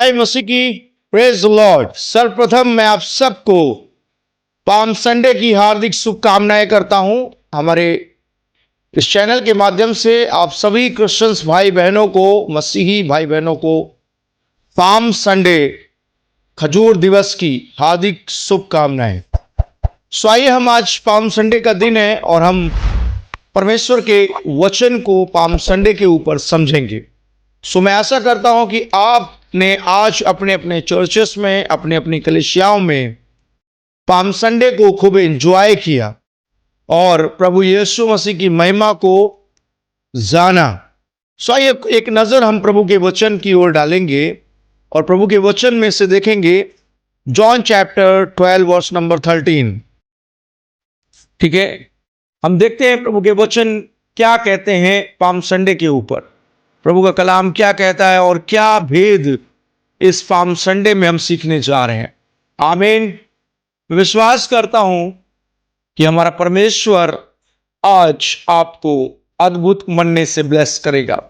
जय मसीह की। Praise the Lord. सर्वप्रथम मैं आप सबको पाम संडे की हार्दिक शुभकामनाएं करता हूं। हमारे इस चैनल के माध्यम से आप सभी क्रिश्चियंस भाई बहनों को, मसीही भाई बहनों को पाम संडे खजूर दिवस की हार्दिक शुभकामनाएं। सो आइए, हम आज पाम संडे का दिन है और हम परमेश्वर के वचन को पाम संडे के ऊपर समझेंगे। सो मैं आशा करता हूं कि आपने आज अपने अपने चर्चेस में, अपने अपनी कलीसियाओं में पाम संडे को खूब एंजॉय किया और प्रभु यीशु मसीह की महिमा को जाना। सो आइए, एक नजर हम प्रभु के वचन की ओर डालेंगे और प्रभु के वचन में से देखेंगे जॉन चैप्टर 12 वर्स नंबर 13। ठीक है, हम देखते हैं प्रभु के वचन क्या कहते हैं पाम संडे के ऊपर। प्रभु का कलाम क्या कहता है और क्या भेद इस पाम संडे में हम सीखने जा रहे हैं। आमीन। विश्वास करता हूं कि हमारा परमेश्वर आज आपको अद्भुत मनने से ब्लेस करेगा।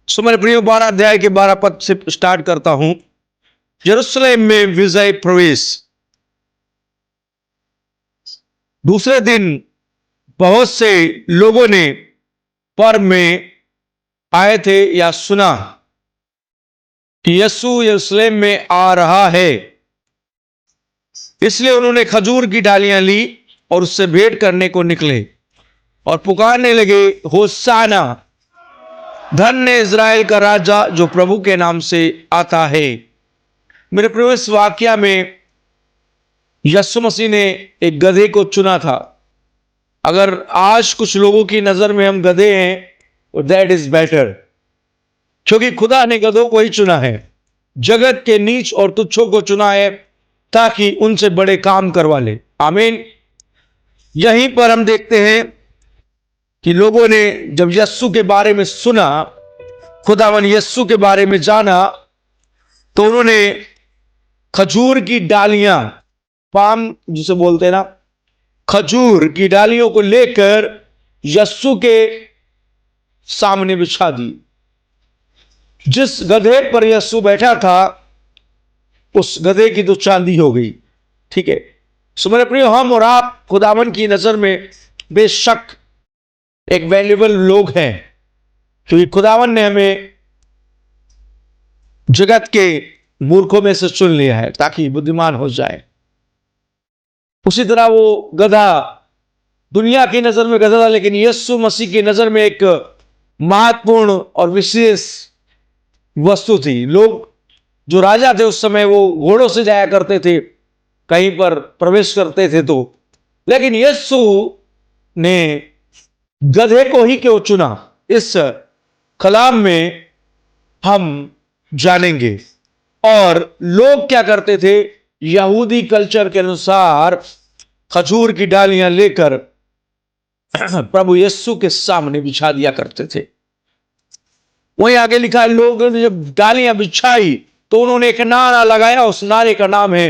सो मेरे प्रियो, 12 अध्याय के 12 पद से स्टार्ट करता हूं। यरूशलेम में विजय प्रवेश। दूसरे दिन बहुत से लोगों ने पर्व में आए थे या सुना कि यीशु यरूशलेम में आ रहा है, इसलिए उन्होंने खजूर की डालियां ली और उससे भेंट करने को निकले और पुकारने लगे, होशाना, धन्य इज़राइल का राजा जो प्रभु के नाम से आता है। मेरे प्रिय, इस वाक्या में यीशु मसीह ने एक गधे को चुना था। अगर आज कुछ लोगों की नजर में हम गधे हैं, दैट इज बेटर, क्योंकि खुदा ने गधों को ही चुना है, जगत के नीच और तुच्छों को चुना है ताकि उनसे बड़े काम करवा ले। आमीन। यहीं पर हम देखते हैं कि लोगों ने जब यस्सु के बारे में सुना, खुदावन यस्सु के बारे में जाना, तो उन्होंने खजूर की डालियां, पाम जिसे बोलते हैं ना, खजूर की डालियों को लेकर यस्सु के सामने बिछा दी। जिस गधे पर यस्सु बैठा था उस गधे की तो चांदी हो गई। ठीक है। सो मेरे प्रिय, हम और आप खुदावन की नजर में बेशक एक वैल्यूएबल लोग हैं, क्योंकि खुदावन ने हमें जगत के मूर्खों में से चुन लिया है ताकि बुद्धिमान हो जाए। उसी तरह वो गधा दुनिया की नजर में गधा था, लेकिन यीशु मसीह की नजर में एक महत्वपूर्ण और विशेष वस्तु थी। लोग जो राजा थे उस समय वो घोड़ों से जाया करते थे, कहीं पर प्रवेश करते थे तो, लेकिन यीशु ने गधे को ही क्यों चुना, इस कलाम में हम जानेंगे। और लोग क्या करते थे, यहूदी कल्चर के अनुसार खजूर की डालियां लेकर प्रभु यीशु के सामने बिछा दिया करते थे। वहीं आगे लिखा है, लोगों ने जब डालियां बिछाई तो उन्होंने एक नारा लगाया, उस नारे का नाम है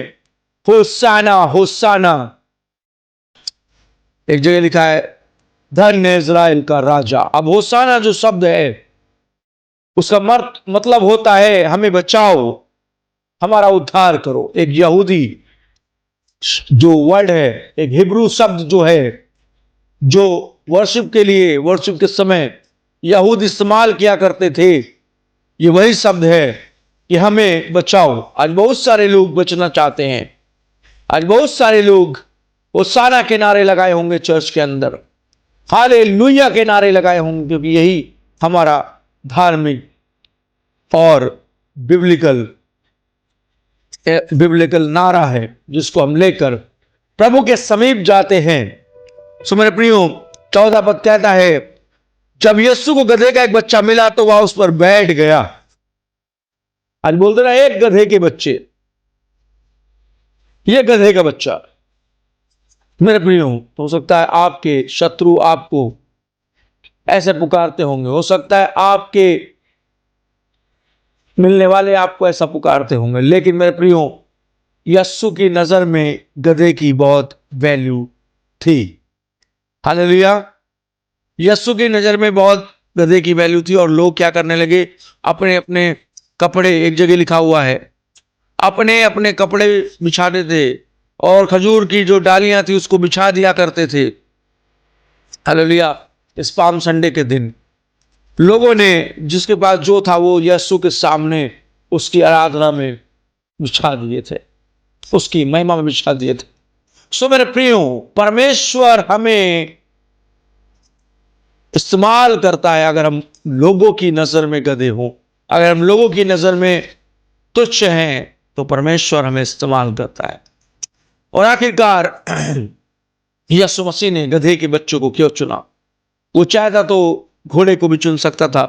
होशाना, होशाना। एक जगह लिखा है, धन्य इज़राइल का राजा। अब होशाना जो शब्द है उसका मतलब होता है हमें बचाओ, हमारा उद्धार करो। एक यहूदी जो वर्ड है, एक हिब्रू शब्द जो है, जो वर्शिप के लिए, वर्शिप के समय यहूद इस्तेमाल किया करते थे, ये वही शब्द है कि हमें बचाओ। आज बहुत सारे लोग बचना चाहते हैं। आज बहुत सारे लोग होशाना के नारे लगाए होंगे चर्च के अंदर, हालेलुया के नारे लगाए होंगे, क्योंकि यही हमारा धार्मिक और बिब्लिकल नारा है जिसको हम लेकर प्रभु के समीप जाते हैं। सो मेरे प्रियो, 14 पद कहता है, जब यीशु को गधे का एक बच्चा मिला तो वह उस पर बैठ गया। आज बोलते ना, एक गधे के बच्चे, ये गधे का बच्चा। मेरे प्रियो, हो सकता है आपके शत्रु आपको ऐसे पुकारते होंगे, हो सकता है आपके मिलने वाले आपको ऐसा पुकारते होंगे, लेकिन मेरे प्रियो, यीशु की नजर में गधे की बहुत वैल्यू थी। हालेलुया। यीशु की नजर में बहुत गधे की वैल्यू थी और लोग क्या करने लगे, अपने अपने कपड़े, एक जगह लिखा हुआ है, अपने अपने कपड़े बिछाते थे और खजूर की जो डालियां थी उसको बिछा दिया करते थे। हालेलुया। इस पाम संडे के दिन लोगों ने जिसके पास जो था वो यीशु के सामने उसकी आराधना में बिछा दिए थे, उसकी महिमा में बिछा दिए थे। सो मेरे प्रियो, परमेश्वर हमें इस्तेमाल करता है अगर हम लोगों की नजर में गधे हों, अगर हम लोगों की नजर में तुच्छ हैं तो परमेश्वर हमें इस्तेमाल करता है। और आखिरकार यीशु मसीह ने गधे के बच्चों को क्यों चुना? वो चाहता तो घोड़े को भी चुन सकता था,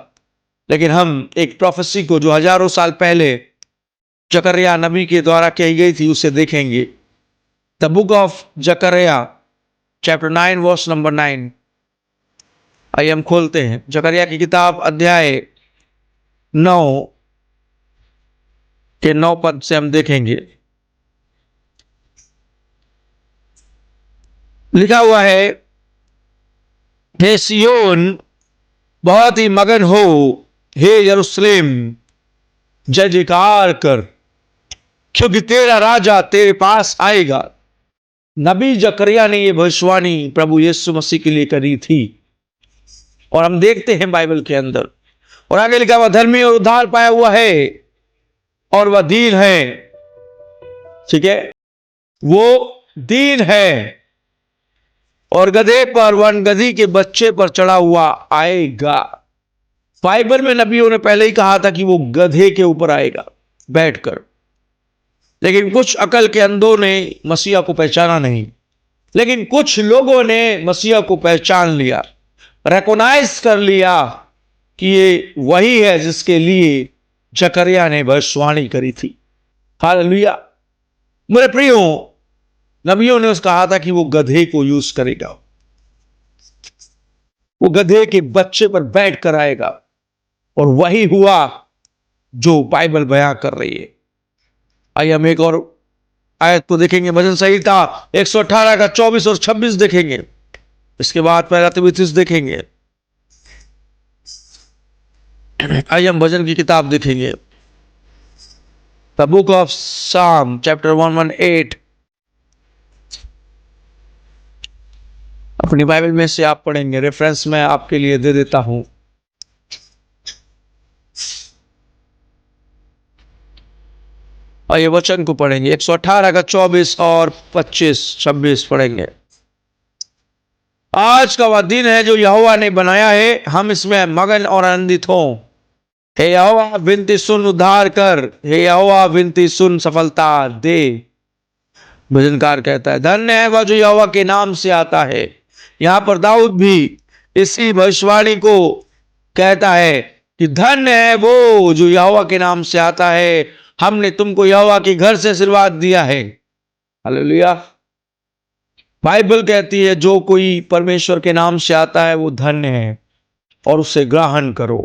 लेकिन हम एक प्रोफेसी को जो हजारों साल पहले जकरिया नबी के द्वारा कही गई थी उसे देखेंगे। The book of Zechariah chapter 9 verse number 9। आइए हम खोलते हैं जकरिया की किताब अध्याय 9 के 9 पद से हम देखेंगे। लिखा हुआ है, हे सियोन बहुत ही मगन हो, हे यरूशलेम जय जयकार कर, क्योंकि तेरा राजा तेरे पास आएगा। नबी जकरिया ने यह भविष्यवाणी प्रभु यीशु मसीह के लिए करी थी और हम देखते हैं बाइबल के अंदर। और आगे लिखा हुआ, धर्मी और उद्धार पाया हुआ है और वह दीन है। ठीक है, वो दीन है और गधे पर, वन गधी के बच्चे पर चढ़ा हुआ आएगा। बाइबल में नबियों ने पहले ही कहा था कि वो गधे के ऊपर आएगा बैठकर, लेकिन कुछ अकल के अंधों ने मसीहा को पहचाना नहीं। लेकिन कुछ लोगों ने मसीहा को पहचान लिया, रिकॉग्नाइज कर लिया कि ये वही है जिसके लिए जकरिया ने भविष्यवाणी करी थी। हालेलुया। मेरे प्रियो, नबियों ने उसका कहा था कि वो गधे को यूज करेगा, वो गधे के बच्चे पर बैठ कर आएगा, और वही हुआ जो बाइबल बयां कर रही है। आइए हम एक और आयत को देखेंगे, भजन संहिता 118 का 24 और 26 देखेंगे। इसके बाद पहला तिमुथियुस देखेंगे। आइए हम भजन की किताब देखेंगे, द बुक ऑफ साम चैप्टर 118। अपनी बाइबल में से आप पढ़ेंगे, रेफरेंस मैं आपके लिए दे देता हूं। और ये वचन को पढ़ेंगे, 118 का 24 और 25-26 पढ़ेंगे। आज का वह दिन है जो यहोवा ने बनाया है, हम इसमें मगन और आनंदित हों। हे यहोवा विनती सुन, उद्धार कर, हे यहोवा विनती सुन, सफलता दे। भजनकार कहता है, धन्य है वह जो यहोवा के नाम से आता है। यहां पर दाऊद भी इसी भविष्यवाणी को कहता है कि धन्य है वो जो यहोवा के नाम से आता है, हमने तुमको यहोवा के घर से आशीर्वाद दिया है। हालेलुया। बाइबल कहती है जो कोई परमेश्वर के नाम से आता है वो धन्य है और उसे ग्रहण करो,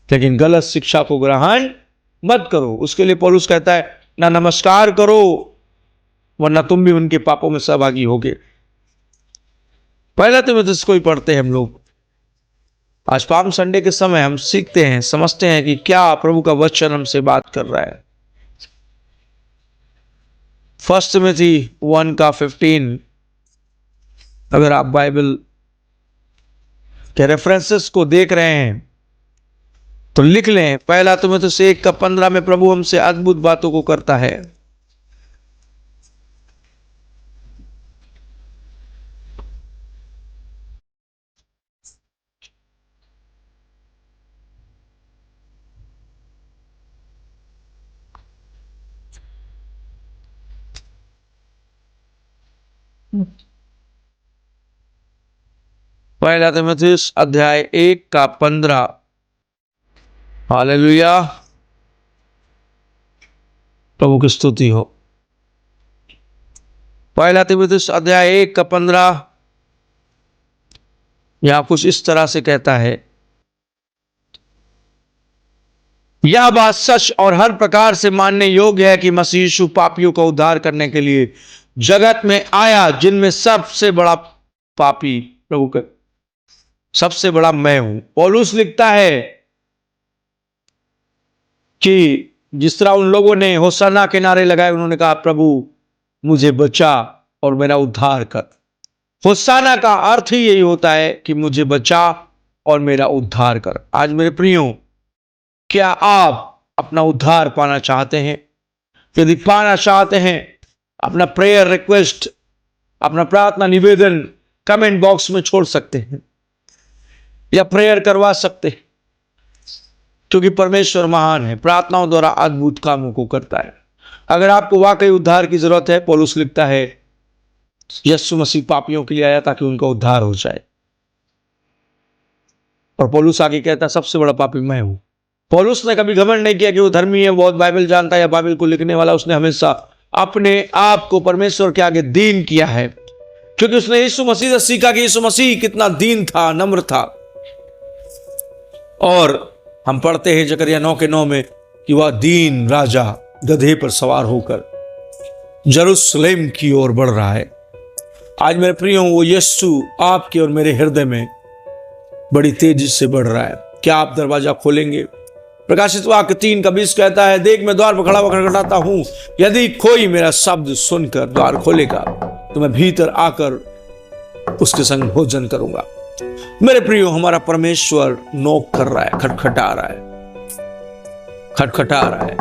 लेकिन गलत शिक्षा को ग्रहण मत करो। उसके लिए पौलुस कहता है, ना नमस्कार करो वरना तुम भी उनके पापों में सहभागी होगे। पहला तिमुथियुस को ही पढ़ते हैं हम लोग। आज पाम संडे के समय हम सीखते हैं, समझते हैं कि क्या प्रभु का वचन हमसे बात कर रहा है। फर्स्ट तिमुथी 1 का 15, अगर आप बाइबल के रेफरेंसेस को देख रहे हैं तो लिख लें। पहला तिमुथियुस 1 का 15 में प्रभु हमसे अद्भुत बातों को करता है। पहला तिमुथियुस अध्याय 1 का 15। हालेलुया, प्रभु की स्तुति हो। पहला तिमुथियुस अध्याय 1 का 15 यहां कुछ इस तरह से कहता है, यह बात सच और हर प्रकार से मानने योग्य है कि मसीह यीशु पापियों का उद्धार करने के लिए जगत में आया, जिनमें सबसे बड़ा पापी प्रभु का सबसे बड़ा मैं हूं। पौलुस लिखता है कि जिस तरह उन लोगों ने होशाना के नारे लगाए, उन्होंने कहा प्रभु मुझे बचा और मेरा उद्धार कर। होशाना का अर्थ ही यही होता है कि मुझे बचा और मेरा उद्धार कर। आज मेरे प्रियो, क्या आप अपना उद्धार पाना चाहते हैं? यदि पाना चाहते हैं, अपना प्रेयर रिक्वेस्ट, अपना प्रार्थना निवेदन कमेंट बॉक्स में छोड़ सकते हैं या प्रेयर करवा सकते हैं, क्योंकि परमेश्वर महान है, प्रार्थनाओं द्वारा अद्भुत कामों को करता है। अगर आपको वाकई उद्धार की जरूरत है, पौलुस लिखता है यीशु मसीह पापियों के लिए आया ताकि उनका उद्धार हो जाए। और पौलुस आगे कहता है सबसे बड़ा पापी मैं हूं। पौलुस ने कभी घमंड नहीं किया कि वो धर्मी है, बहुत बाइबल जानता है या बाइबल को लिखने वाला। उसने हमेशा अपने आप को परमेश्वर के आगे दीन किया है, क्योंकि उसने यीशु मसीह से सीखा कि यीशु मसीह कितना दीन था, नम्र था। और हम पढ़ते हैं जकरिया 9:9 में कि वह दीन राजा गधे पर सवार होकर यरूशलेम की ओर बढ़ रहा है। आज मेरे प्रियो, वो यीशु आपके और मेरे हृदय में बड़ी तेजी से बढ़ रहा है। क्या आप दरवाजा खोलेंगे? प्रकाशित वाक्य 3:20 कहता है, देख मैं द्वार पर खड़ा होकर खटखटाता हूं, यदि कोई मेरा शब्द सुनकर द्वार खोलेगा तो मैं भीतर आकर उसके संग भोजन करूंगा। मेरे प्रियो, हमारा परमेश्वर नोक कर रहा है, खटखटा रहा है।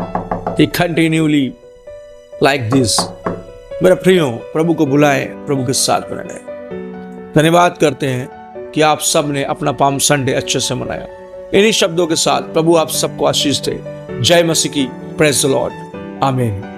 He continually like this। मेरे प्रियो, प्रभु को बुलाएं, प्रभु के साथ रहें। धन्यवाद करते हैं कि आप सब ने अपना पाम संडे अच्छे से मनाया। इन्हीं शब्दों के साथ प्रभु आप सबको आशीष दे। जय मसीह की। Praise the Lord. आमीन।